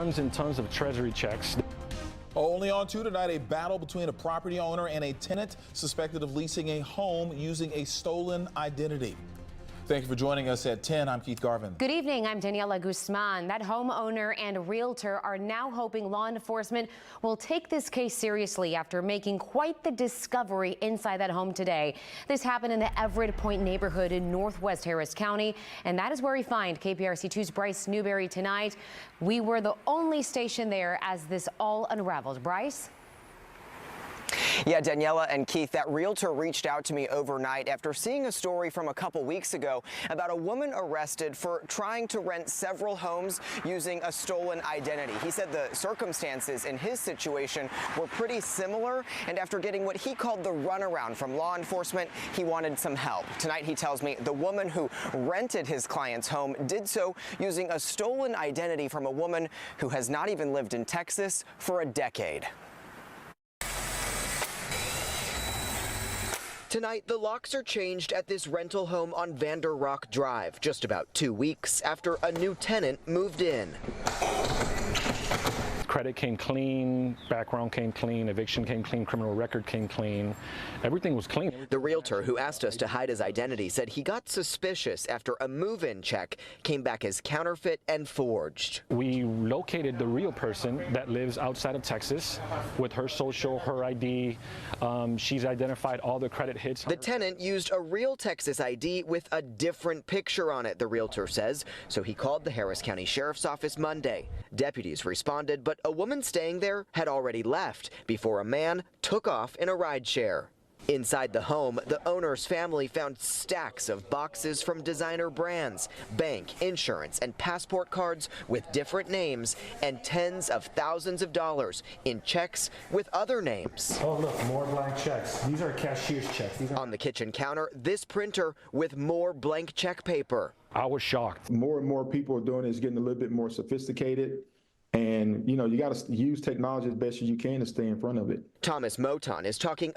Tons and tons of treasury checks. Only on to tonight, a battle between a property owner and a tenant suspected of leasing a home using a stolen identity. Thank you for joining us at 10. I'm Keith Garvin. Good evening. I'm Daniela Guzman. That homeowner and realtor are now hoping law enforcement will take this case seriously after making quite the discovery inside that home today. This happened in the Everett Point neighborhood in northwest Harris County, and that is where we find KPRC2's Bryce Newberry tonight. We were the only station there as this all unraveled. Bryce? Yeah, Daniela and Keith, that realtor reached out to me overnight after seeing a story from a couple weeks ago about a woman arrested for trying to rent several homes using a stolen identity. He said the circumstances in his situation were pretty similar, and after getting what he called the runaround from law enforcement, he wanted some help. Tonight, he tells me the woman who rented his client's home did so using a stolen identity from a woman who has not even lived in Texas for a decade. Tonight, the locks are changed at this rental home on Vander Rock Drive, just about 2 weeks after a new tenant moved in. Credit came clean, background came clean, eviction came clean, criminal record came clean. Everything was clean. The realtor who asked us to hide his identity said he got suspicious after a move-in check came back as counterfeit and forged. We located the real person that lives outside of Texas with her social, her ID. She's identified all the credit hits. The tenant used a real Texas ID with a different picture on it, the realtor says, so he called the Harris County Sheriff's Office Monday. Deputies responded, but a woman staying there had already left before a man took off in a rideshare. Inside the home, the owner's family found stacks of boxes from designer brands, bank, insurance, and passport cards with different names, and tens of thousands of dollars in checks with other names. Oh, look, more blank checks. These are cashier's checks. On the kitchen counter, this printer with more blank check paper. I was shocked. More and more people are doing it. It's getting a little bit more sophisticated. And, you know, you got to use technology as best as you can to stay in front of it. Thomas Moton is talking